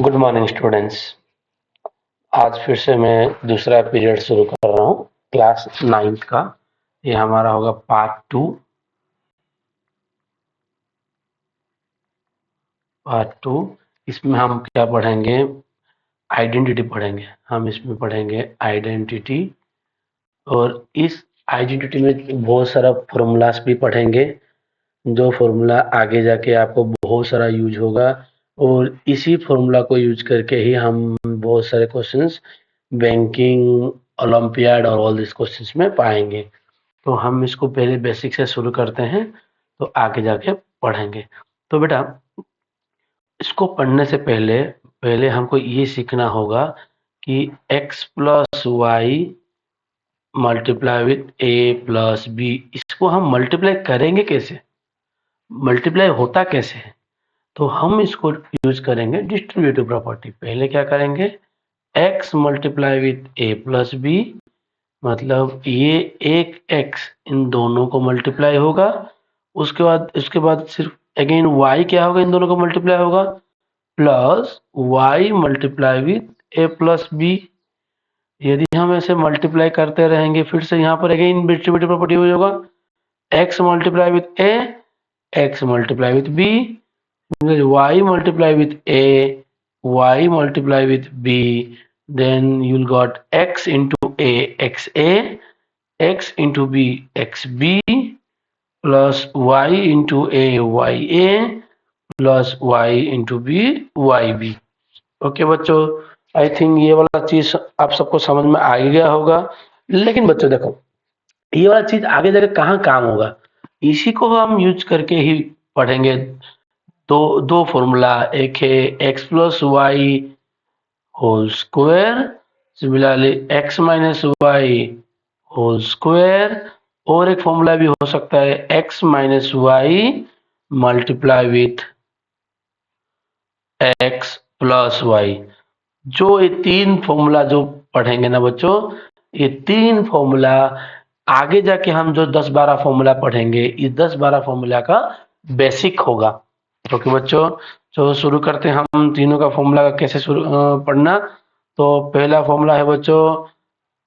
Good morning students. आज फिर से मैं दूसरा पीरियड शुरू कर रहा हूँ क्लास 9th का। ये हमारा होगा पार्ट 2। इसमें हम क्या पढ़ेंगे? आइडेंटिटी पढ़ेंगे। हम इसमें पढ़ेंगे आइडेंटिटी, और इस आइडेंटिटी में बहुत सारा फॉर्मूलास भी पढ़ेंगे, जो फॉर्मूला आगे जाके आपको बहुत सारा यूज होगा, और इसी फॉर्मूला को यूज करके ही हम बहुत सारे क्वेश्चंस बैंकिंग, ओलंपियाड और ऑल दिस क्वेश्चंस में पाएंगे। तो हम इसको पहले बेसिक से शुरू करते हैं, तो आगे जाके पढ़ेंगे। तो बेटा, इसको पढ़ने से पहले पहले हमको ये सीखना होगा कि x plus y multiply with a plus b, इसको हम मल्टीप्लाई करेंगे कैसे, मल्टीप्लाई होता कैसे है। तो हम इसको यूज करेंगे डिस्ट्रीब्यूटिव प्रॉपर्टी। पहले क्या करेंगे, x multiply with a plus b, मतलब ये एक x इन दोनों को मल्टीप्लाई होगा, उसके बाद सिर्फ अगेन y क्या होगा, इन दोनों को मल्टीप्लाई होगा, plus y multiply with a plus b. यदि हम ऐसे मल्टीप्लाई करते रहेंगे, फिर से यहाँ पर अगेन डिस्ट्रीब्यूटिव प्रॉपर्टी यूज होगा, x multiply with a, x multiply with b, y multiply with a, y multiply with b, then you'll got x into a, xa, x into b, xb, plus y into a, ya, plus y into b, yb। Okay बच्चों, I think ये वाला चीज आप सबको समझ में आ गया होगा। लेकिन बच्चों देखो, ये वाला चीज आगे जाकर कहाँ काम होगा, इसी को हम यूज करके ही पढ़ेंगे। तो दो फॉर्मूला, एक है x plus y whole square, similarly x minus y whole square, और एक फॉर्मूला भी हो सकता है x minus y multiply with x plus y. जो ये तीन फॉर्मूला जो पढ़ेंगे ना बच्चों, ये तीन फॉर्मूला आगे जाके हम जो 10-12 फॉर्मूला पढ़ेंगे, इस 10-12 फॉर्मूला का बेसिक होगा। ओके बच्चों, तो शुरू करते हैं हम तीनों का फॉर्मूला का कैसे पढ़ना। तो पहला फॉर्मूला है बच्चों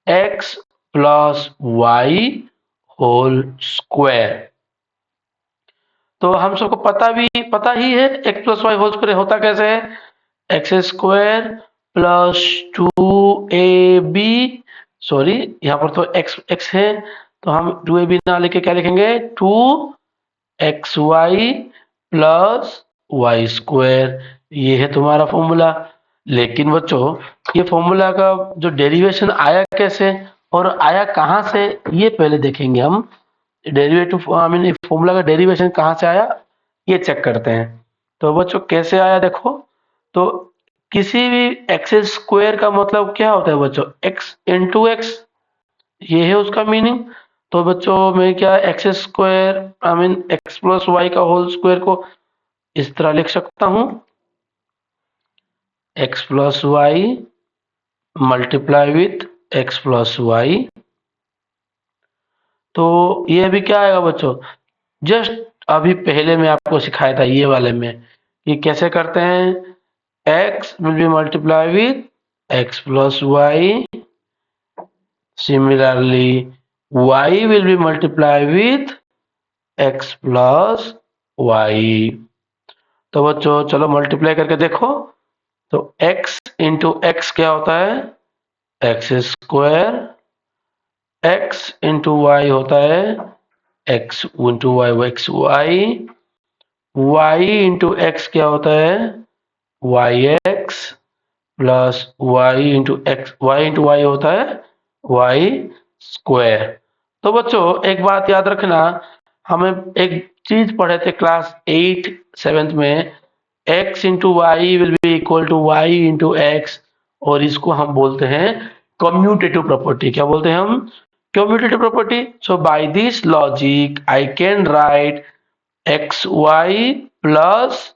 x plus y whole square. तो हम सबको पता ही है x plus y whole square होता कैसे है, x square plus 2ab, sorry यहाँ पर तो x है, तो हम 2ab ना लेके क्या लिखेंगे, 2xy प्लस वाई स्क्वायर। ये है तुम्हारा फॉर्मूला। लेकिन बच्चों, ये फॉर्मूला का जो डेरिवेशन आया कैसे और आया कहाँ से, ये पहले देखेंगे हम। डेरिवेटिव आई मीन फॉर्मूला का डेरिवेशन कहाँ से आया, ये चेक करते हैं। तो बच्चों कैसे आया देखो, तो किसी भी एक्स स्क्वायर का मतलब क्या होता है बच्चों, x इंटू एक्स, ये है उसका मीनिंग। तो बच्चों मैं क्या x square I mean x plus y का होल स्क्वायर को इस तरह लिख सकता हूं, x plus y multiply with x plus y. तो ये भी क्या आएगा बच्चों, जस्ट अभी पहले मैं आपको सिखाया था ये वाले में कि कैसे करते हैं, x will be multiplied with x plus y, similarly y will be multiplied with x plus y। तो बच्चों चलो मल्टीप्लाई करके देखो, तो x इंटू एक्स क्या होता है, x square, x into y होता है x into y, x y, y into x क्या होता है y x, plus y into x, y into y होता है वाई स्क्वायर। तो बच्चों एक बात याद रखना, हमें एक चीज पढ़े थे क्लास 8 7th में, x into y will be equal to y into x, और इसको हम बोलते हैं कम्यूटेटिव प्रॉपर्टी। क्या बोलते हैं हम, commutative property. So by this logic I can write x y plus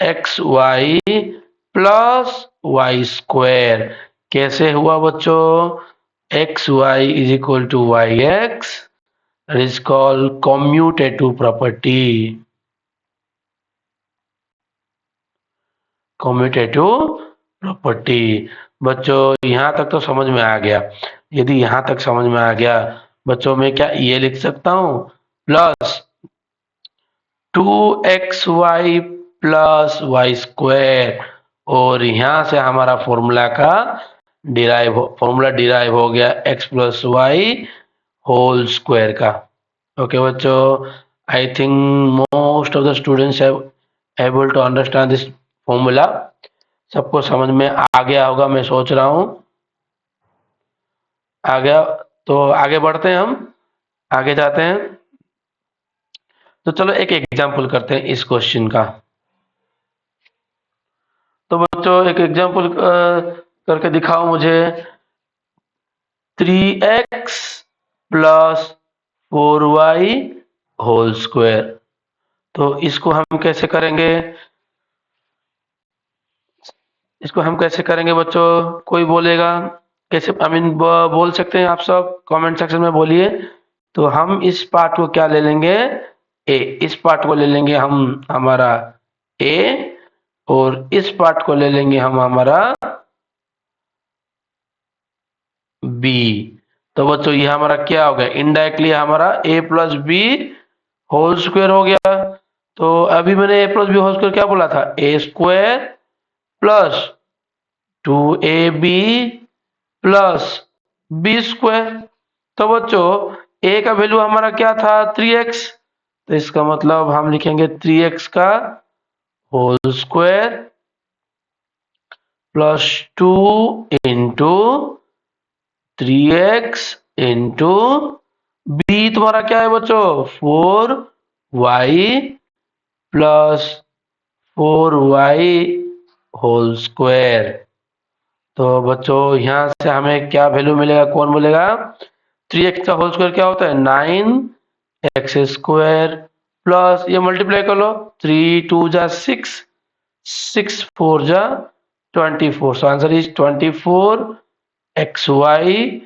x y plus y square. कैसे हुआ बच्चों, x y is equal to y x, is called commutative property, commutative property. बच्चों यहाँ तक तो समझ में आ गया। यदि यहाँ तक समझ में आ गया बच्चों, मैं क्या ये लिख सकता हूँ plus 2xy plus y square, और यहाँ से हमारा फॉर्मूला डिराइव हो गया x plus y whole square का। ओके बच्चों, I think most of the students have able to understand this formula. सबको समझ में आ गया होगा मैं सोच रहा हूँ। आ गया तो आगे बढ़ते हैं, हम आगे जाते हैं। तो चलो एक एग्जांपल करते हैं इस क्वेश्चन का। तो बच्चों एक एग्जांपल करके दिखाओ मुझे। 3x plus 4y whole square. तो इसको हम कैसे करेंगे? बच्चों, कोई बोलेगा कैसे? बोल सकते हैं आप सब, कमेंट सेक्शन में बोलिए। तो हम इस पार्ट को क्या ले लेंगे? ए। इस पार्ट को ले लेंगे हम हमारा ए, और इस पार्ट को ले लेंगे हम हमारा बी। तो बच्चों ये हमारा क्या हो गया? इनडायरेक्टली हमारा A plus B whole square हो गया। तो अभी मैंने A plus B whole square क्या बोला था? A square plus 2ab plus B square. तो बच्चों ए का वैल्यू हमारा क्या था? 3x। तो इसका मतलब हम लिखेंगे 3x का whole square plus 2 into 3x into b तुम्हारा क्या है बच्चों? 4y plus 4y whole square. तो बच्चों यहाँ से हमें क्या वैल्यू मिलेगा? कौन बोलेगा? 3x का होल स्क्वायर क्या होता है? 9x स्क्वायर प्लस ये मल्टीप्लाई कर लो, 3 2 जा 6, 6 4 जा 24। So answer is 24xy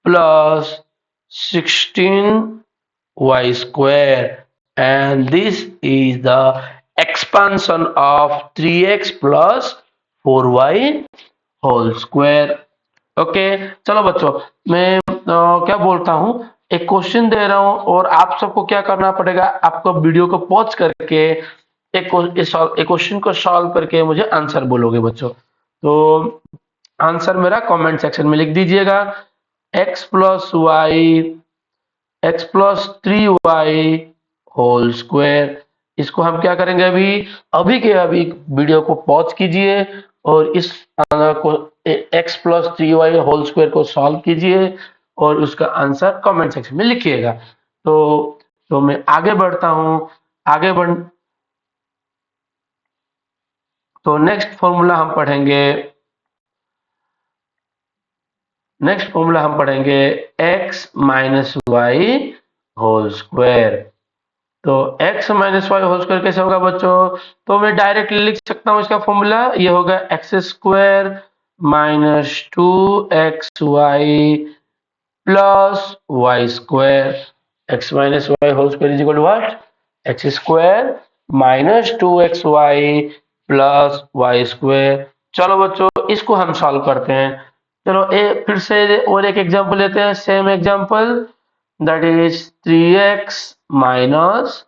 plus 16y square, and this is the expansion of 3x plus 4y whole square. Okay चलो बच्चों, मैं क्या बोलता हूँ, एक क्वेश्चन दे रहा हूँ और आप सबको क्या करना पड़ेगा? आपको वीडियो को पॉज करके एक क्वेश्चन को सॉल्व करके मुझे आंसर बोलोगे बच्चों। तो आंसर मेरा कमेंट सेक्शन में लिख दीजिएगा। x plus y, x plus 3y whole square. इसको हम क्या करेंगे? अभी के अभी वीडियो को पॉज कीजिए और इस को x plus 3y whole square को सॉल्व कीजिए और उसका आंसर कमेंट सेक्शन में लिखिएगा। तो मैं आगे बढ़ता हूँ। आगे बढ़ तो नेक्स्ट फॉर्मूला हम पढ़ेंगे x minus y whole square. तो x minus y whole square कैसे होगा बच्चों? तो मैं डायरेक्टली लिख सकता हूँ इसका फॉर्मूला। ये होगा x square minus 2xy plus y square. X minus y whole square is equal to what? X square minus 2xy plus y square. चलो बच्चों इसको हम सॉल्व करते हैं। चलो फिर से और एक एग्जांपल लेते हैं, same example, that is 3x minus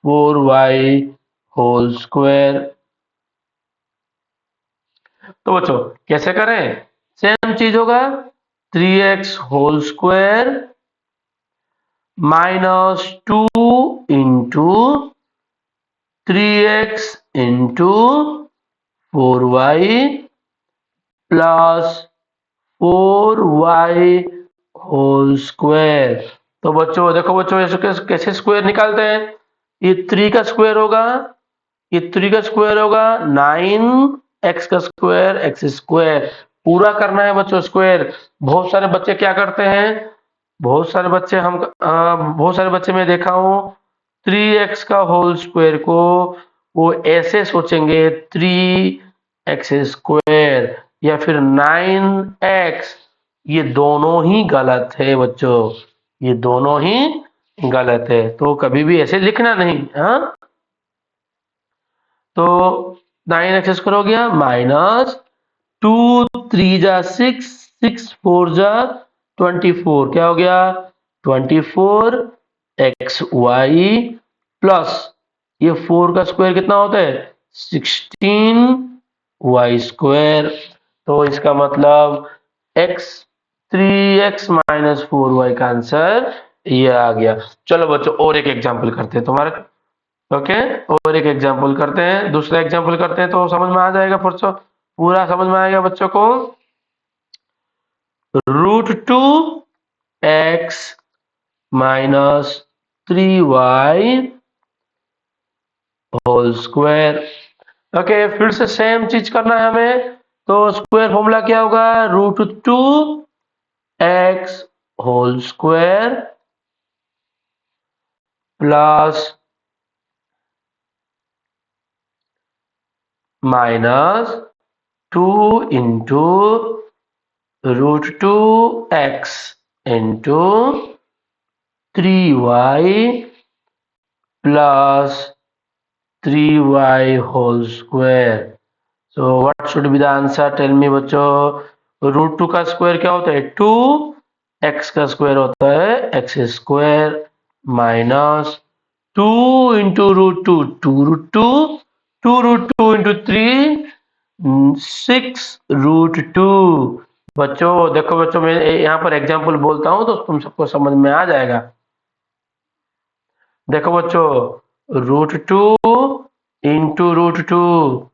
4y whole square. तो बच्चों कैसे करें? सेम चीज होगा, 3x whole square minus 2 into 3x into 4y plus 4y whole square. तो बच्चों देखो बच्चों कैसे स्क्वायर निकालते हैं? ये 3 का स्क्वायर होगा, ये 3 का स्क्वायर होगा 9x का स्क्वायर एक्स स्क्वायर। पूरा करना है बच्चों स्क्वायर। बहुत सारे बच्चे क्या करते हैं? बहुत सारे बच्चे मैं देखा हूँ 3x का होल स्क्वायर को वो ऐसे सोचेंगे 3x स्क्वायर या फिर 9x। ये दोनों ही गलत है बच्चों, ये दोनों ही गलत है। तो कभी भी ऐसे लिखना नहीं। हाँ, तो 9x स्क्वायर हो गया माइनस 2 3 जा 6, 6 4 जा 24, क्या हो गया 24 xy प्लस ये 4 का स्क्वायर कितना होता है 16 y स्क्वायर। तो इसका मतलब x 3x माइनस 4y का आंसर ये आ गया। चलो बच्चों और एक एग्जांपल करते हैं तुम्हारे। ओके, और एक एग्जांपल करते हैं, दूसरा एग्जांपल करते हैं तो समझ में आ जाएगा, परसों पूरा समझ में आएगा बच्चों को। √2x minus 3y whole square. Okay, फिर से सेम चीज करना है हमें। तो स्क्वायर फॉर्मूला क्या होगा √2x whole square plus minus 2 into √2x into 3y plus 3y whole square. So what should be the answer, tell me बच्चों। √2 का स्क्वायर क्या होता है 2, x का स्क्वायर होता है x square minus 2 into √2 2√2, 2√2 into 3 6√2। बच्चों देखो बच्चों, मैं यहाँ पर एग्जांपल बोलता हूँ तो तुम सबको समझ में आ जाएगा। देखो बच्चों, √2 इंटू √2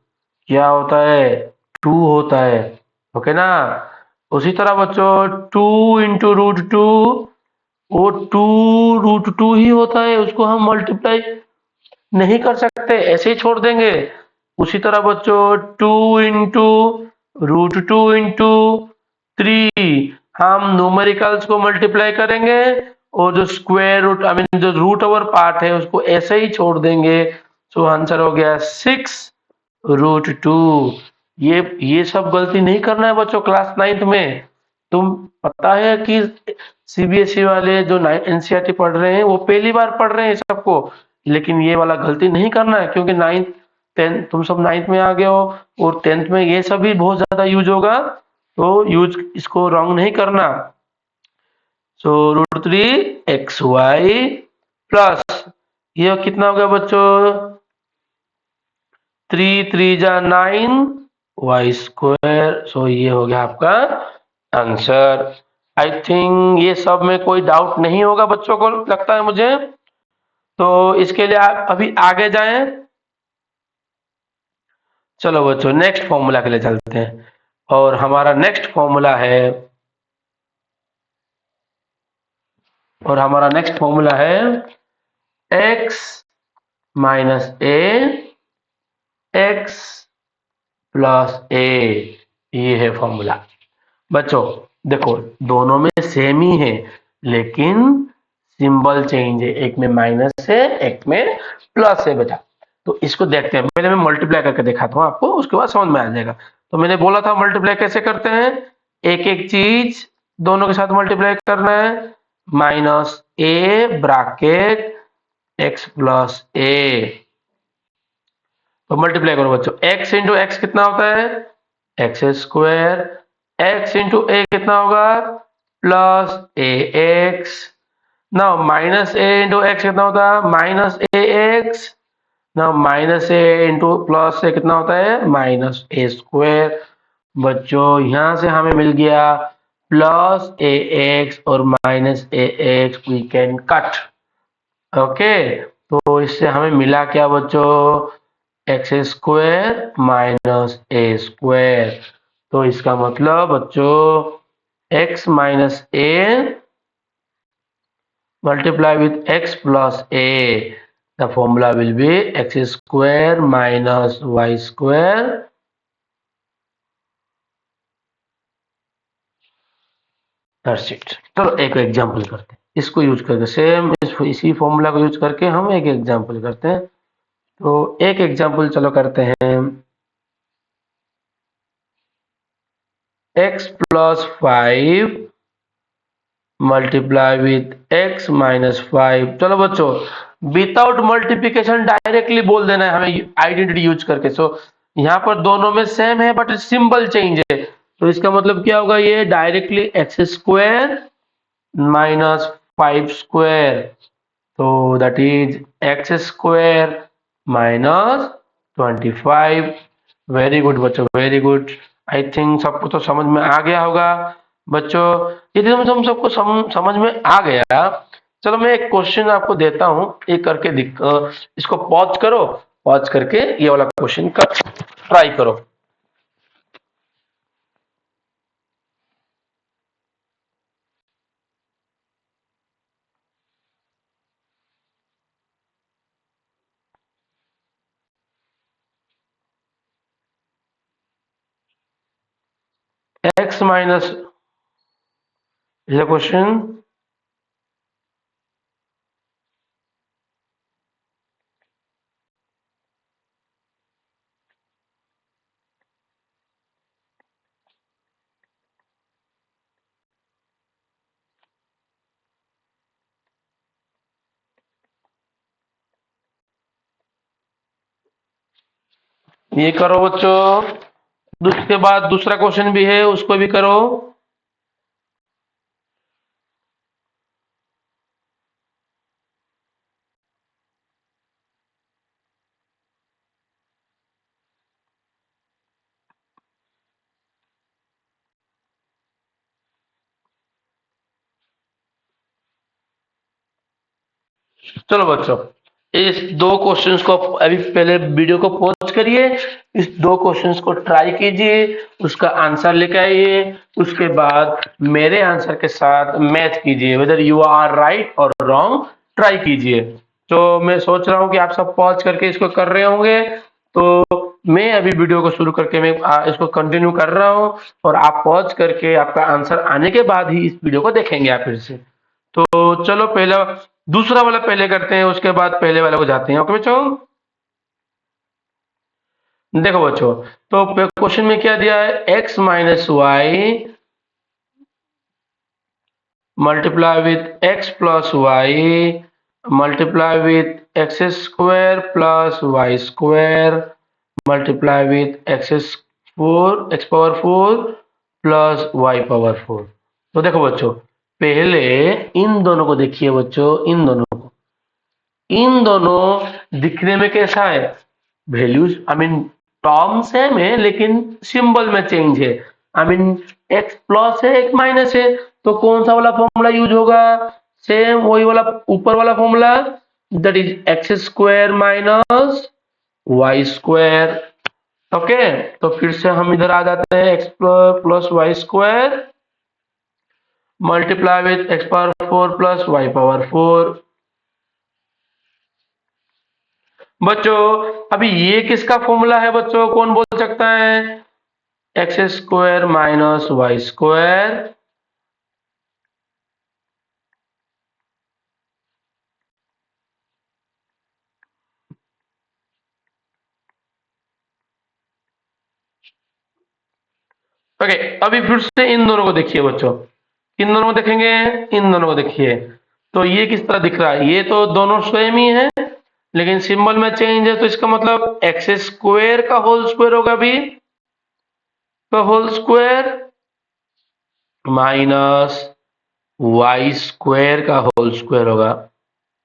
क्या होता है 2 होता है, ओके ना। उसी तरह बच्चों 2 इंटू √2 वो 2√2 ही होता है, उसको हम मल्टीप्लाई नहीं कर सकते, ऐसे ही छोड़ देंगे। उसी तरह बच्चों 2 इंटू √2 इंटू 3 हम न्यूमेरिकल्स को मल्टीप्लाई करेंगे और जो स्क्वायर रूट आई मीन जो रूट ओवर पार्ट है उसको ऐसे ही छोड़ देंगे। सो आंसर हो गया 6√2। ये सब गलती नहीं करना है बच्चों क्लास 9th में। तुम पता है कि सीबीएसई वाले जो एनसीईआरटी पढ़ रहे हैं वो पहली बार पढ़ रहे हैं सबको, लेकिन ये वाला गलती नहीं करना है क्योंकि 9th 10th तुम सब 9th में आ गए हो और 10th में ये सब भी बहुत ज्यादा यूज होगा, तो यूज इसको रॉन्ग नहीं करना। सो √3xy प्लस ये कितना हो गया बच्चों 3 3 जा 9 y स्क्वायर। सो ये हो गया आपका आंसर। आई थिंक ये सब में कोई डाउट नहीं होगा बच्चों को, लगता है मुझे। तो इसके लिए आप अभी आगे जाएं। चलो बच्चों नेक्स्ट फॉर्मूला के लिए चलते हैं और हमारा नेक्स्ट फॉर्मूला है x minus a x plus a। ये है फॉर्मूला। बच्चों देखो दोनों में सेम ही है लेकिन सिंबल चेंज है, एक में माइनस है एक में प्लस है बेटा। तो इसको देखते हैं, पहले मैं मल्टीप्लाई करके दिखाता हूँ आपको, उसके बाद समझ में आ जाएगा। तो मैंने बोला था मल्टीप्लाई कैसे करते हैं, एक एक चीज दोनों के साथ मल्टीप्लाई करना है। Minus A bracket x plus ए, तो मल्टीप्लाई करो बच्चों। x इंटू एक्स कितना होता है एक्स स्क्वायर, x इंटू ए कितना होगा प्लस ए एक्स। ना माइनस ए इंटू एक्स कितना होता है माइनस ए एक्स। ना माइनस ए इंटू प्लस ए कितना होता है माइनस ए स्क्वायर। बच्चों यहां से हमें मिल गया प्लस ए एक्स और minus a x, we can cut. Okay, तो इससे हमें मिला क्या बच्चों x square minus a square. तो इसका मतलब बच्चों x minus a multiply with x plus a, the formula will be x square minus y square that's it। चलो एक एग्जांपल करते हैं, इसको यूज करके सेम इसी फॉर्मूला को यूज करके हम एक एग्जांपल करते हैं। तो एक एग्जांपल चलो करते हैं, x plus 5 multiply with x minus 5। चलो बच्चों विदाउट मल्टीप्लिकेशन डायरेक्टली बोल देना है हमें आइडेंटिटी यूज करके। सो यहाँ पर दोनों में सेम है बट सिंबल चेंज है, तो इसका मतलब क्या होगा, ये directly x square minus 5 square, तो that is x square minus 25। Very good बच्चों, वेरी गुड। आई थिंक सबको तो समझ में आ गया होगा बच्चों। यदि हम सबको समझ में आ गया, चलो मैं एक क्वेश्चन आपको देता हूँ, एक करके इसको पॉज करो, पॉज करके ये वाला क्वेश्चन का ट्राई करो। एक्स माइनस क्वेश्चन, ये करो बच्चों। उसके बाद दूसरा क्वेश्चन भी है, उसको भी करो। चलो बच्चों, इस दो क्वेश्चंस को अभी पहले वीडियो को पॉज करिए, इस दो क्वेश्चंस को ट्राई कीजिए, उसका आंसर लेके आइए, उसके बाद मेरे आंसर के साथ मैच कीजिए, वेदर यू आर राइट और रॉन्ग ट्राई कीजिए। तो मैं सोच रहा हूँ कि आप सब पॉज करके इसको कर रहे होंगे, तो मैं अभी वीडियो को शुरू करके मैं इसको कंटिन्यू कर रहा हूँ, और आप पॉज करके आपका आंसर आने के बाद ही इस वीडियो को देखेंगे आप फिर से। तो चलो पहला दूसरा वाला पहले करते हैं, उसके बाद पहले वाले को जाते हैं। ओके बच्चों, देखो बच्चों, तो क्वेश्चन में क्या दिया है, x minus y multiply with x plus y multiply with x square plus y square multiply with x power 4 plus y power 4। तो देखो बच्चों, पहले इन दोनों को देखिए बच्चों, इन दोनों दिखने में कैसा है, values I mean term same है लेकिन सिंबल में चेंज है। आई मीन एक्स प्लस है, एक माइनस है, तो कौन सा वाला फॉर्मूला यूज होगा, सेम वही वाला ऊपर वाला formula, that is x square minus y square. Okay, तो फिर से हम इधर आ जाते हैं, x plus y square multiply with x power 4 plus y power 4। बच्चों अभी ये किसका फॉर्मूला है बच्चों, कौन बोल सकता है, x square minus y square okay. अभी फिर से इन दोनों को देखिए बच्चों, इन दोनों को देखेंगे, इन दोनों को देखिए, तो ये किस तरह दिख रहा है, ये तो दोनों सेम ही है लेकिन सिंबल में चेंज है, तो इसका मतलब एक्स स्क्वायर का होल स्क्वायर होगा भी, तो whole square minus y square का होल स्क्वायर होगा।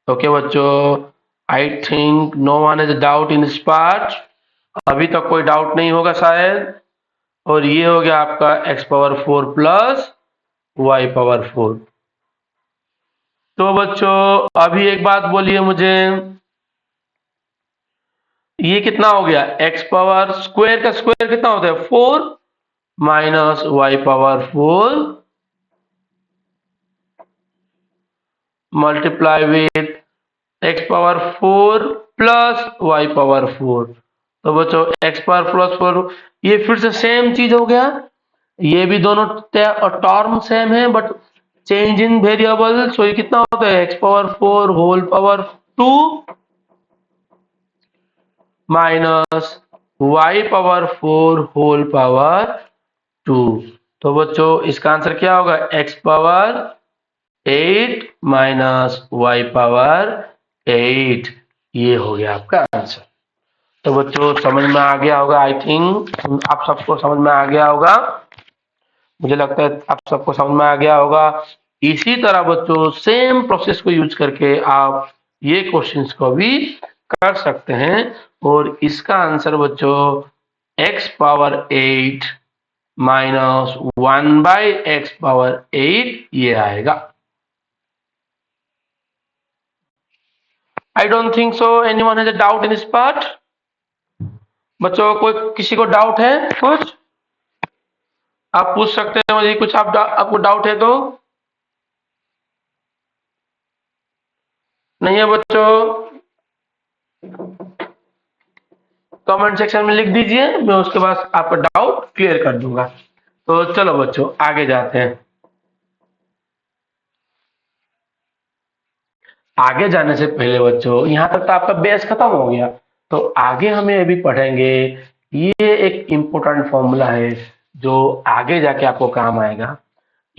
ओके बच्चों, I think no one is doubt in this part, अभी तक कोई डाउट नहीं होगा शायद। और ये हो गया आपका x power 4 plus y power 4। तो बच्चों अभी एक बात बोलिए मुझे, ये कितना हो गया, एक्स पावर स्क्वायर का स्क्वायर कितना होता है 4 minus y power 4 multiply with x power 4 plus y power 4। तो बच्चों एक्स पावर प्लस 4, ये फिर से सेम चीज हो गया, ये भी दोनों टर्म सेम है but change in variable, so ये कितना होता है, x power 4 whole power 2 minus y power 4 whole power 2। तो बच्चों इसका आंसर क्या होगा, x power 8 minus y power 8, ये हो गया आपका आंसर। तो बच्चों समझ में आ गया होगा, आई थिंक आप सबको समझ में आ गया होगा, मुझे लगता है आप सबको समझ में आ गया होगा। इसी तरह बच्चों सेम प्रोसेस को यूज करके आप ये क्वेश्चंस को भी कर सकते हैं, और इसका आंसर बच्चों x पावर 8 माइनस 1/x⁸ ये आएगा। I don't think so anyone has a doubt in this part. बच्चों कोई किसी को डाउट है कुछ, आप पूछ सकते हैं मुझे कुछ, आपको डाउट है तो। नहीं है बच्चों, कमेंट सेक्शन में लिख दीजिए, मैं उसके बाद आपका डाउट क्लियर कर दूंगा। तो चलो बच्चों आगे जाते हैं। आगे जाने से पहले बच्चों यहाँ तक तो आपका बेस खत्म हो गया, तो आगे हमें अभी पढ़ेंगे, ये एक इम्पोर्टेंट फॉर्मूला है जो आगे जाके आपको काम आएगा।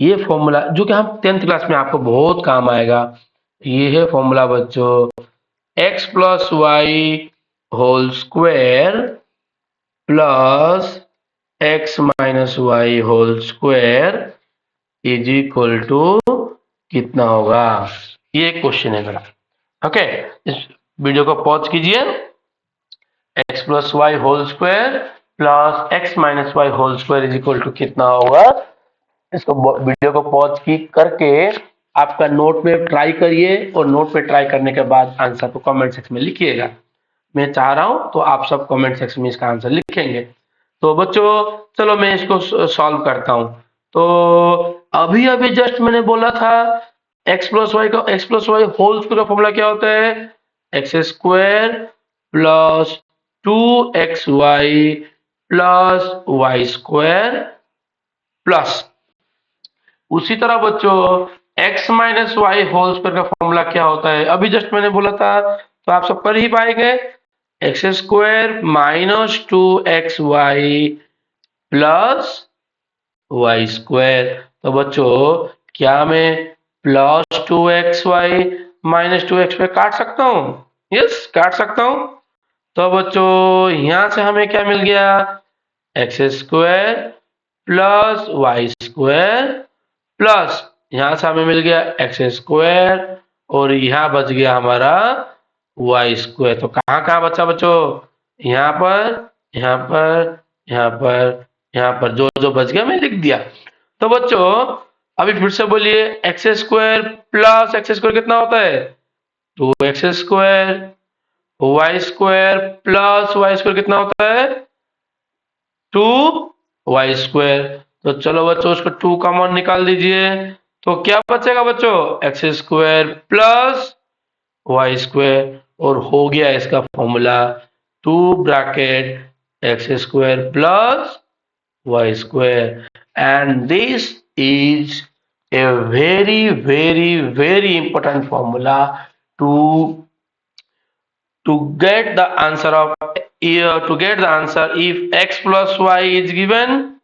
ये फॉर्मूला जो कि हम 10th क्लास में आपको बहुत काम आएगा, ये है फॉर्मूला बच्चों x plus y whole square plus x minus y whole square is equal to कितना होगा। ये क्वेश्चन है मेरा। ओके, इस वीडियो को पॉज कीजिए। x plus y whole square plus x minus y whole square is equal to कितना होगा। इसको वीडियो को पॉज की करके आपका नोट में ट्राई करिए, और नोट पे ट्राई करने के बाद आंसर को कमेंट सेक्शन में लिखिएगा। मैं चाह रहा हूं तो आप सब कमेंट सेक्शन में इसका आंसर लिखेंगे। तो बच्चों चलो मैं इसको सॉल्व करता हूं। तो अभी अभी जस्ट मैंने बोला था x plus y whole square का फॉर्मूला क्या होता है, x square plus 2xy plus y square plus, उसी तरह बच्चों x minus y whole square का फॉर्मूला क्या होता है, अभी जस्ट मैंने बोला था, तो आप सब कर ही पाएंगे, x square minus 2xy plus y square. तो बच्चों क्या मैं प्लस 2xy माइनस 2xy काट सकता हूँ? यस, काट सकता हूँ। तो बच्चों यहां से हमें क्या मिल गया, x square plus y square plus यहां से हमें मिल गया एक्स स्क्वायर, और यहाँ बच गया हमारा वाई स्क्वायर। तो कहाँ कहाँ बचा बच्चों, यहाँ पर, यहाँ पर, यहाँ पर, यहाँ पर, जो जो बच गया मैं लिख दिया। तो बच्चों अभी फिर से बोलिए, x square plus x square कितना होता है, 2x square, y square plus y square कितना होता है, 2y स्क्वायर। तो चलो बच्चों उसको 2 कॉमन निकाल दीजिए, तो क्या बचेगा बच्चों, x square plus y square, और हो गया इसका फॉर्मूला 2 bracket x square plus y square. And this is a very important formula to get the answer of if x plus y is given,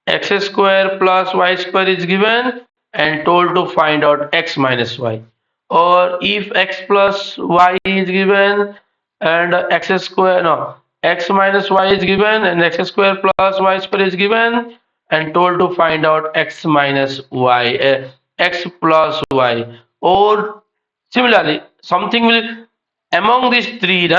x square plus y square is given, and told to find out x minus y, or if x plus y is given and x square, no, x minus y is given and x square plus y square is given, and told to find out x minus y, x plus y, or similarly something will among these three,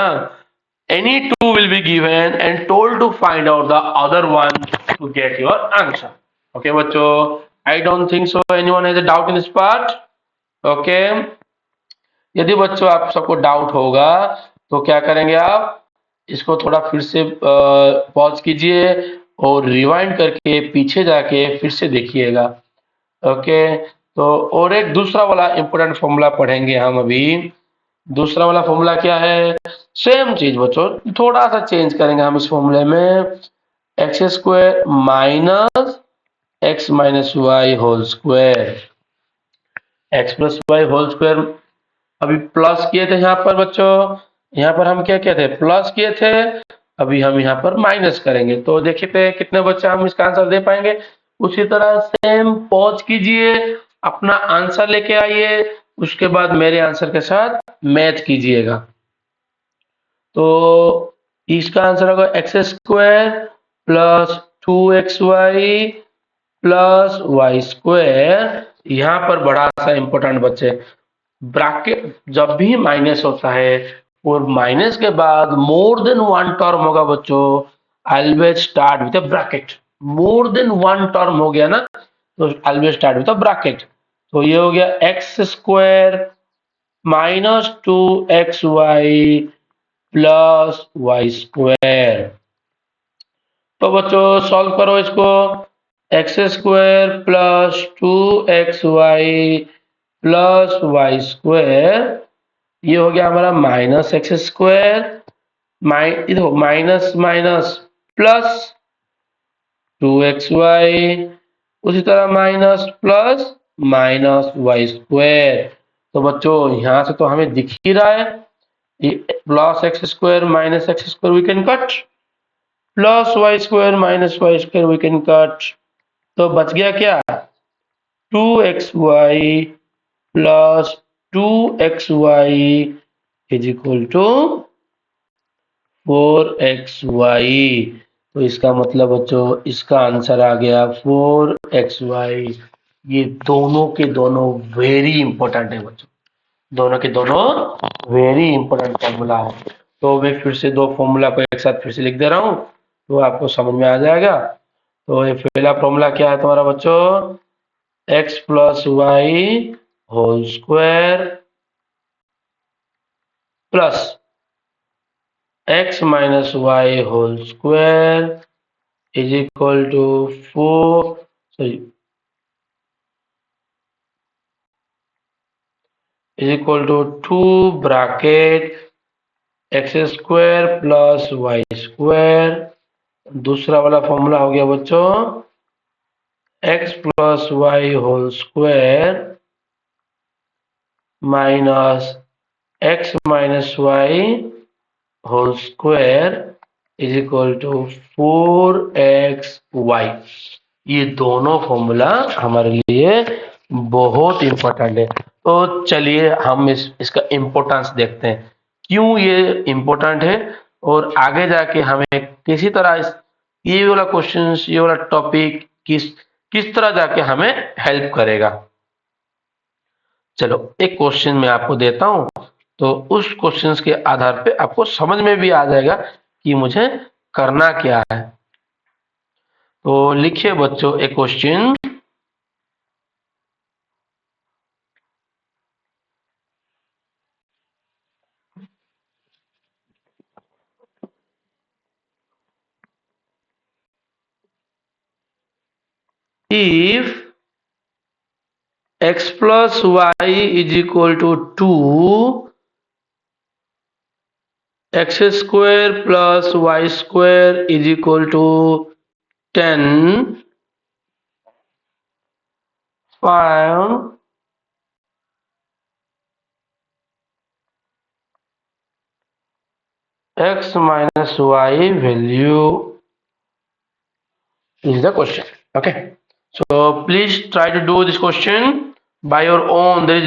any two will be given and told to find out the other one to get your answer. Okay बच्चों, I don't think so anyone has a doubt in this part. Okay, यदि बच्चों आप सबको doubt होगा तो क्या करेंगे, आप इसको थोड़ा फिर से पॉज कीजिए और रिवाइंड करके पीछे जाके फिर से देखिएगा। ओके, तो और एक दूसरा वाला इंपॉर्टेंट फॉर्मूला पढ़ेंगे हम अभी। दूसरा वाला फॉर्मूला क्या है, सेम चीज बच्चों, थोड़ा सा चेंज करेंगे हम इस फॉर्मूले में, x square minus x minus y whole square, x plus y whole square अभी प्लस किए थे यहाँ पर बच्चों, यहाँ पर हम क्या किए थे, प्लस किए थे, अभी हम यहाँ पर माइनस करेंगे, तो देखिए कितने बच्चे हम इसका आंसर दे पाएंगे। उसी तरह सेम पॉज कीजिए, अपना आंसर लेके आइए, उसके बाद मेरे आंसर के साथ मैच कीजिएगा। तो इसका आंसर होगा x square plus 2xy plus y square. यहाँ पर बड़ा सा इंपॉर्टेंट बच्चे, ब्रैकेट जब भी माइनस होता है और माइनस के बाद मोर देन वन टर्म होगा बच्चों, always start with a bracket. More than one term हो गया ना तो always start with a bracket. तो ये हो गया x square minus 2xy plus y square. तो बच्चों सॉल्व करो इसको, x square plus 2xy plus y square, ये हो गया हमारा माइनस एक्स स्क्वायर, देखो माइनस माइनस प्लस 2xy, उसी तरह minus plus minus y square. तो बच्चों यहाँ से तो हमें दिख ही रहा है, plus x square minus x square we can cut, plus y square minus y square we can cut. तो बच गया क्या, 2xy plus 2xy is equal to 4xy। तो इसका मतलब बच्चों इसका आंसर आ गया 4xy। ये दोनों के दोनों वेरी इंपॉर्टेंट है बच्चों, दोनों के दोनों वेरी इंपॉर्टेंट फॉर्मूला है। तो मैं फिर से दो फॉर्मूला को एक साथ फिर से लिख दे रहा हूँ तो आपको समझ में आ जाएगा। तो ये पहला फॉर्मूला क्या है तुम्हारा बच्चों, x plus y whole square plus x minus y whole square is equal to 4 sorry is equal to 2 bracket x square plus y square. दूसरा वाला फॉर्मूला हो गया बच्चों x plus y whole square minus x minus y whole square is equal to 4xy। ये दोनों formula हमारे लिए बहुत इंपॉर्टेंट है। तो चलिए हम इसका इम्पोर्टेंस देखते हैं, क्यों ये इम्पोर्टेंट है और आगे जाके हमें किसी तरह ये वाला क्वेश्चन, ये वाला टॉपिक किस किस तरह जाके हमें हेल्प करेगा। चलो एक क्वेश्चन मैं आपको देता हूं, तो उस क्वेश्चंस के आधार पे आपको समझ में भी आ जाएगा कि मुझे करना क्या है। तो लिखिए बच्चों एक question, if x plus y is equal to 2, x square plus y square is equal to 10, find x minus y value is the question. Okay, so please try to do this question by your own. There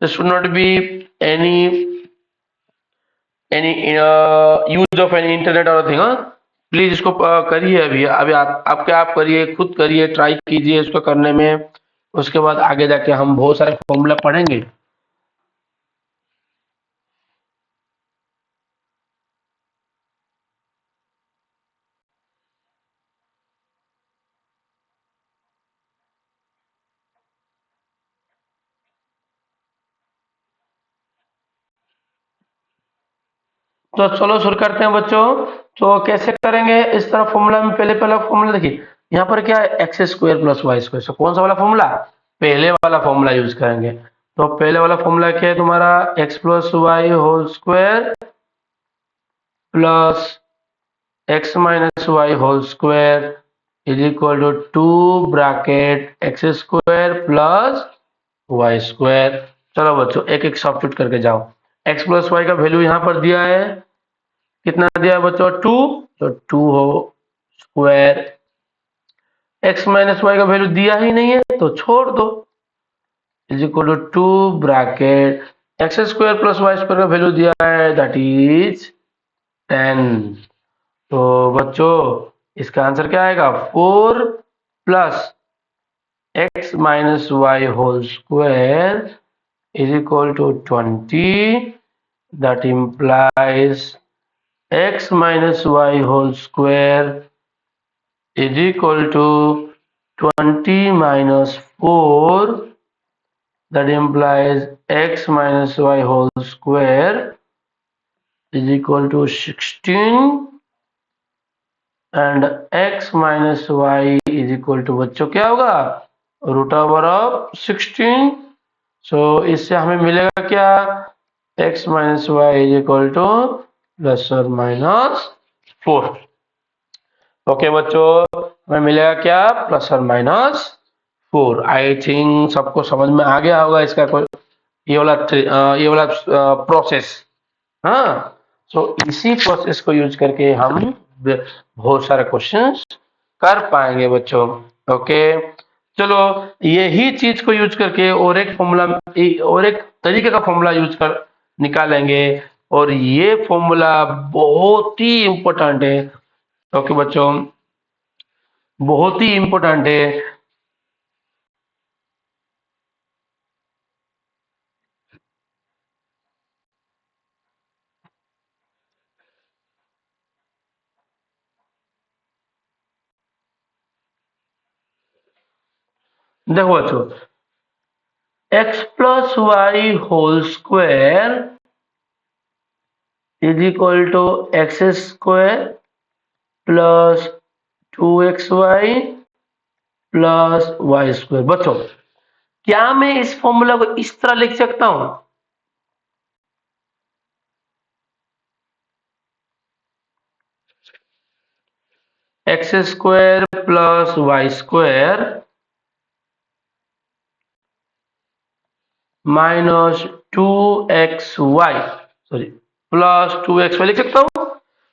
should not be any use of any internet or thing। हाँ please इसको करिए, अभी अभी आप करिए, खुद करिए, try कीजिए इसको करने में। उसके बाद आगे जाके हम बहुत सारे फॉर्मूला पढ़ेंगे। तो चलो शुरू करते हैं बच्चों। तो कैसे करेंगे, इस तरह फॉर्मूला में पहले पहला फॉर्मूला देखिए, यहाँ पर क्या है x square plus y square, तो कौन सा वाला फॉर्मूला, पहले वाला फॉर्मूला यूज करेंगे। तो पहले वाला फॉर्मूला क्या है तुम्हारा, x plus y whole square plus x minus y whole square is equal to 2 bracket x square plus y square. चलो बच्चों एक एक सब्स्टिट्यूट करके जाओ। एक्स प्लस वाई का वैल्यू यहाँ पर दिया है, कितना दिया है बच्चों 2, तो 2 हो स्क्वायर। एक्स माइनस वाई का वैल्यू दिया ही नहीं है तो छोड़ दो, is equal to 2 bracket x square plus y square का वैल्यू दिया है दैट इज 10। तो बच्चों इसका आंसर क्या आएगा? 4 plus x minus y whole square is equal to 20. That implies x minus y whole square is equal to 20 minus 4. That implies x minus y whole square is equal to 16 and x minus y is equal to बच्चों क्या होगा? Root over of 16. सो इससे हमें मिलेगा क्या? x minus y is equal to plus और minus 4. Okay बच्चों, हमें मिलेगा क्या? प्लस और माइनस 4. आई थिंक सबको समझ में आ गया होगा इसका कोई ये वाला प्रोसेस. हाँ, सो इसी प्रोसेस को यूज करके हम बहुत सारे क्वेश्चंस कर पाएंगे बच्चों. ओके, चलो यही चीज को यूज करके और एक फॉर्मूला और एक तरीके का फॉर्मूला यूज कर निकालेंगे. और ये फॉर्मूला बहुत ही इंपॉर्टेंट है. ओके बच्चों, बहुत ही इंपॉर्टेंट है. देखो बच्चों, x plus y whole square is equal to x square plus 2xy plus y square. बच्चों क्या मैं इस फॉर्मूला को इस तरह लिख सकता हूं? X square plus y square minus 2xy sorry plus 2xy लिख सकता हूं.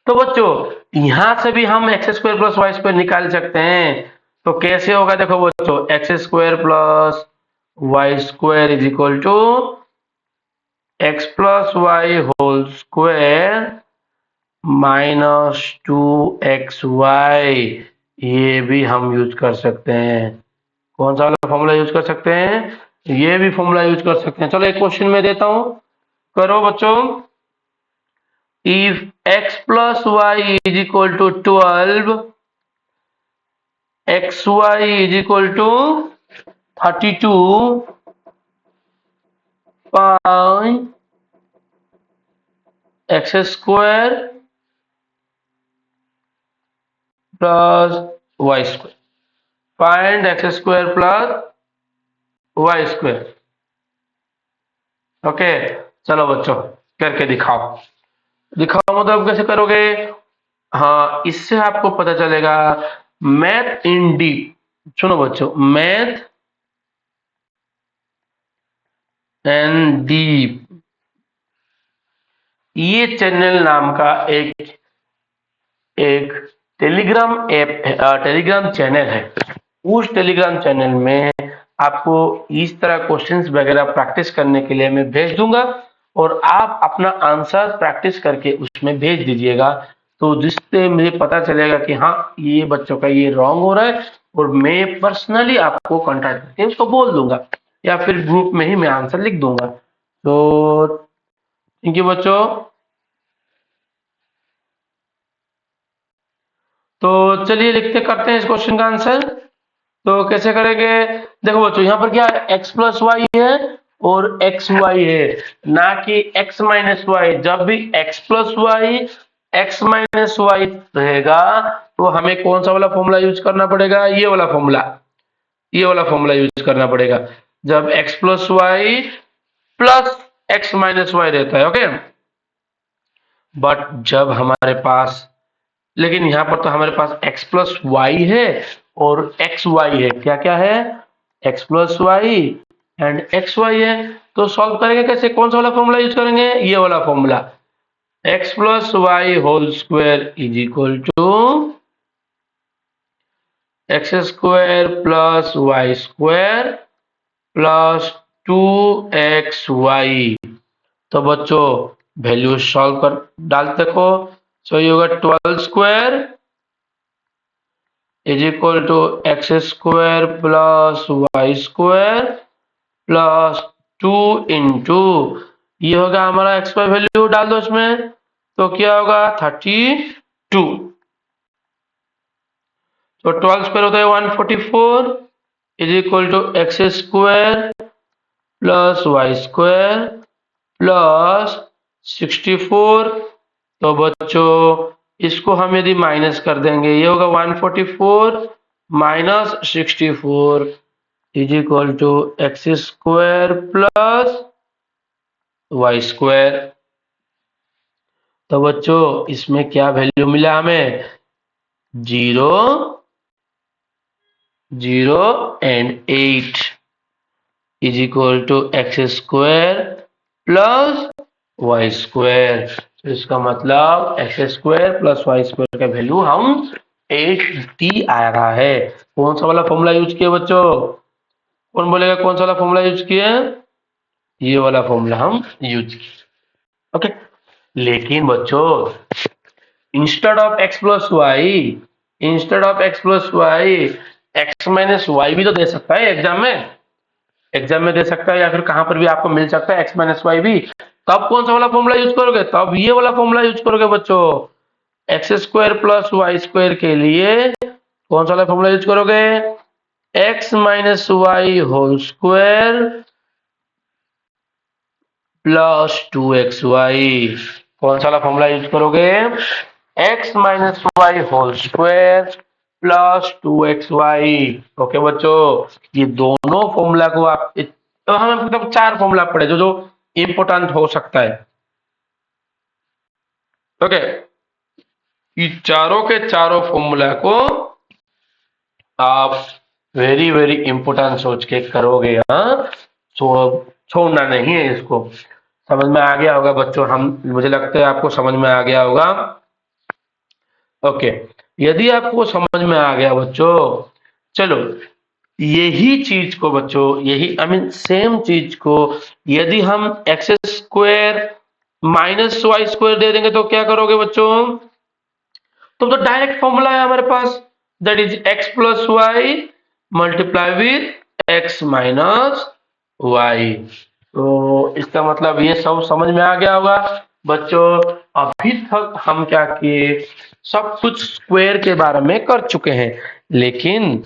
तो बच्चों यहां से भी हम x square plus y square निकाल सकते हैं. तो कैसे होगा? देखो बच्चों, x square plus y square is equal to x plus y whole square minus 2xy. ये भी हम यूज कर सकते हैं. कौन सा वाला फॉर्मूला यूज कर सकते हैं? ये भी फॉर्मूला यूज कर सकते हैं. चलो एक क्वेश्चन में देता हूं, करो बच्चों. If x plus y is equal to 12, xy is equal to 32, find x square plus y square. Find x square plus y square. Okay, चलो बच्चों करके दिखाओ. दिखाओ मतलब कैसे करोगे? हाँ, इससे आपको पता चलेगा. Math in deep. सुनो बच्चों, मैथ एंड डीप ये चैनल नाम का एक टेलीग्राम ऐप टेलीग्राम चैनल है. उस टेलीग्राम चैनल में आपको इस तरह क्वेश्चंस वगैरह प्रैक्टिस करने के लिए मैं भेज दूंगा और आप अपना आंसर प्रैक्टिस करके उसमें भेज दीजिएगा. तो जिससे मुझे पता चलेगा कि हाँ ये बच्चों का ये रॉन्ग हो रहा है और मैं पर्सनली आपको कांटेक्ट करके उसको बोल दूंगा या फिर ग्रुप में ही मैं आंसर लिख दूंगा. तो थैंक यू बच्चों. तो चलिए लिखते करते हैं इस क्वेश्चन का आंसर. तो कैसे करेंगे? देखो बच्चों, यहाँ पर क्या है? x प्लस वाई है और एक्स वाई है, ना कि x माइनस वाई. जब भी x plus y x minus y रहेगा तो हमें कौन सा वाला फॉर्मूला यूज करना पड़ेगा? ये वाला फॉर्मूला यूज करना पड़ेगा जब x plus y plus x minus y रहता है. ओके, बट जब हमारे पास, लेकिन यहाँ पर तो हमारे पास x प्लस वाई है और एक्स वाई है. क्या क्या है? x plus y and x y है. तो सॉल्व करेंगे कैसे? कौन सा वाला फॉर्मूला यूज करेंगे? ये वाला formula. x plus y whole square is equal to x square plus y square plus 2xy. तो बच्चों वैल्यू सॉल्व कर डालते को सो ये होगा 12 square is equal to x square plus y square plus 2 into ये होगा हमारा एक्स वाई वैल्यू डाल दो इसमें, तो क्या होगा 32। तो 12 स्क्वायर होता है 144 is equal to x square plus y square plus 64। तो बच्चों इसको हम यदि माइनस कर देंगे ये होगा 144 minus 64 is equal to x square plus y square. तो बच्चों इसमें क्या वैल्यू मिला हमें, 0 0 and 8 is equal to x square plus y square. तो इसका मतलब x square plus y square का वैल्यू हम 8t आ रहा है। कौन सा वाला फॉर्मूला यूज किया बच्चों, कौन बोलेगा कौन सा वाला फॉर्मूला यूज किया, ये वाला फॉर्मूला हम यूज किए। ओके, लेकिन बच्चों instead of x plus y, instead of x plus y x minus y भी तो दे सकता है एग्जाम में, एग्जाम में दे सकता है या फिर कहां पर भी आपको मिल सकता है एक्स माइनस वाई भी। तब कौन सा वाला फॉर्मूला यूज करोगे, तब ये वाला फॉर्मूला यूज करोगे बच्चों। X square plus y square के लिए कौन सा वाला फॉर्मूला यूज करोगे, x minus y whole square plus 2xy। कौन सा वाला फॉर्मूला यूज करोगे, x minus y whole square plus 2xy। Okay बच्चों, ये दोनों फॉर्मूला को आप तो हमें मतलब 4 फॉर्मूला पड़े जो जो इंपोर्टेंट हो सकता है। ओके, ये चारों के चारों फॉर्मूला को आप वेरी वेरी इंपोर्टेंट सोच के करोगे, हाँ, छोड़ना नहीं है इसको। समझ में आ गया होगा बच्चों, हम मुझे लगता है आपको समझ में आ गया होगा। ओके, यदि आपको समझ में आ गया बच्चों, चलो यही चीज को बच्चों, यही आई मीन सेम चीज को यदि हम x square minus y square दे देंगे तो क्या करोगे बच्चों, तो डायरेक्ट फॉर्मूला है हमारे पास, that is x plus y multiply with x minus y. तो इसका मतलब ये सब समझ में आ गया होगा बच्चों। अभी तक हम क्या किए, सब कुछ स्क्वायर के बारे में कर चुके हैं, लेकिन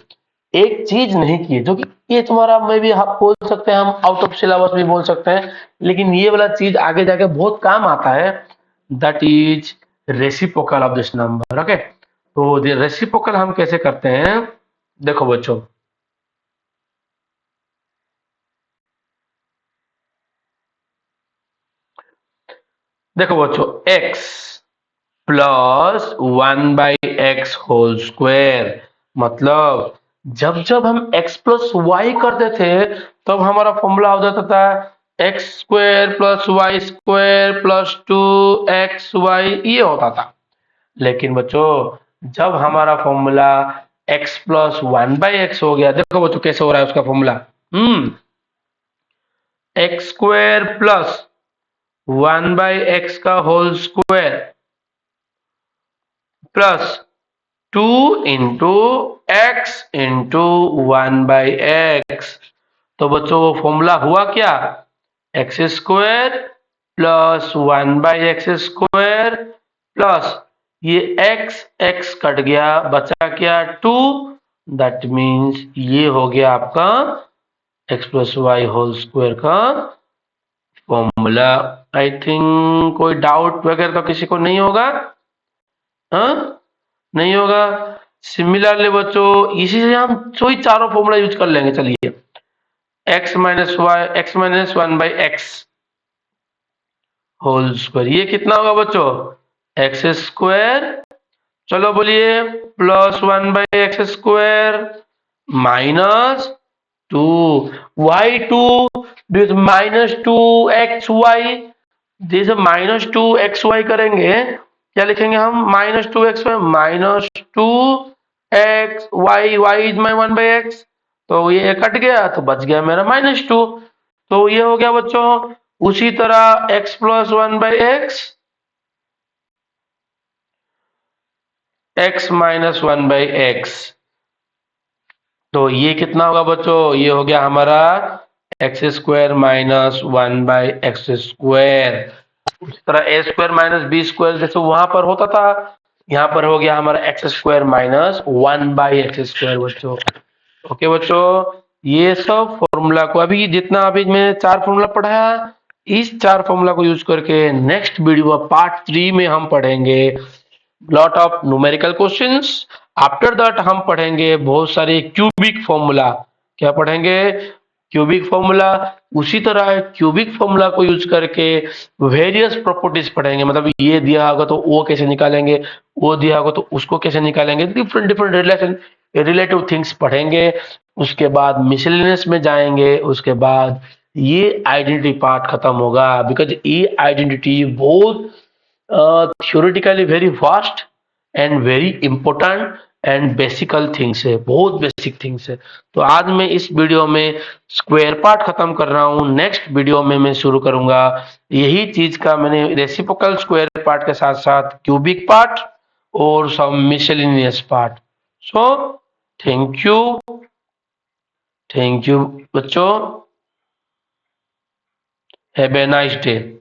एक चीज नहीं की जो कि ये तुम्हारा में भी आप बोल सकते हैं, हम आउट ऑफ सिलेबस भी बोल सकते हैं, लेकिन ये वाला चीज आगे जाके बहुत काम आता है, that is reciprocal of this number. Okay, तो रेसिप्रोकल हम कैसे करते हैं, देखो बच्चों, देखो बच्चों, x plus 1/x whole square, मतलब जब जब हम x प्लस वाई करते थे तब हमारा फॉर्मूला हो जाता था x square plus y square plus 2xy, ये होता था। लेकिन बच्चों जब हमारा फॉर्मूला x प्लस 1/x हो गया, देखो बच्चों कैसे हो रहा है उसका formula, x square plus 1/x का whole square plus 2 into x into 1/x। तो बच्चों वो फॉर्मूला हुआ क्या, x square plus 1/x square plus ये एक्स एक्स कट गया, बचा क्या 2, दैट मीन्स ये हो गया आपका x plus y whole square का फॉर्मूला। आई थिंक कोई डाउट वगैरह तो किसी को नहीं होगा, हाँ नहीं होगा। सिमिलरली बच्चों इसी से हम वही चारों फॉर्मूला यूज कर लेंगे। चलिए, x minus y x minus 1/x whole square, ये कितना होगा बच्चों, एक्स स्क्वायर, चलो बोलिए, plus 1/x square minus 2 y2 minus 2xy, जैसे माइनस 2xy करेंगे क्या लिखेंगे हम, minus 2xy minus 2xy, y is my 1/x, तो ये कट गया तो बच गया मेरा -2। तो ये हो गया बच्चों। उसी तरह x plus 1/x x minus 1/x। तो ये कितना होगा बच्चों, ये हो गया हमारा एक्स स्क्वायर माइनस 1/x²। उसी तरह ए स्क्वायर माइनस बी स्क्वायर जैसे वहां पर होता था, यहाँ पर हो गया हमारा x² माइनस 1/x² बच्चों। ओके बच्चों, ये सब फॉर्मूला को अभी जितना अभी मैंने 4 फॉर्मूला पढ़ाया, इस 4 फॉर्मूला को यूज करके नेक्स्ट वीडियो पार्ट 3 में हम पढ़ेंगे lot of numerical questions. After that हम पढ़ेंगे बहुत सारे क्यूबिक फॉर्मूला। क्या पढ़ेंगे? Cubic formula. उसी तरह क्यूबिक फॉर्मूला को यूज करके वेरियस प्रॉपर्टीज पढ़ेंगे, मतलब ये दिया होगा तो वो कैसे निकालेंगे, वो दिया होगा तो उसको कैसे निकालेंगे, डिफरेंट डिफरेंट रिलेटिव थिंग्स पढ़ेंगे। उसके बाद मिसलेनियस में जाएंगे, उसके बाद ये आइडेंटिटी पार्ट खत्म होगा, बिकॉज ये आइडेंटिटी बहुत theoretically very vast and very important and basical things है, बहुत बेसिक थिंग्स है। तो आज मैं इस वीडियो में स्क्वायर पार्ट खत्म कर रहा हूँ, नेक्स्ट वीडियो में मैं शुरू करूंगा यही चीज का, मैंने रेसिप्रोकल स्क्वायर पार्ट के साथ साथ क्यूबिक पार्ट और some miscellaneous part. So thank you, thank you बच्चों, हैव ए नाइस डे।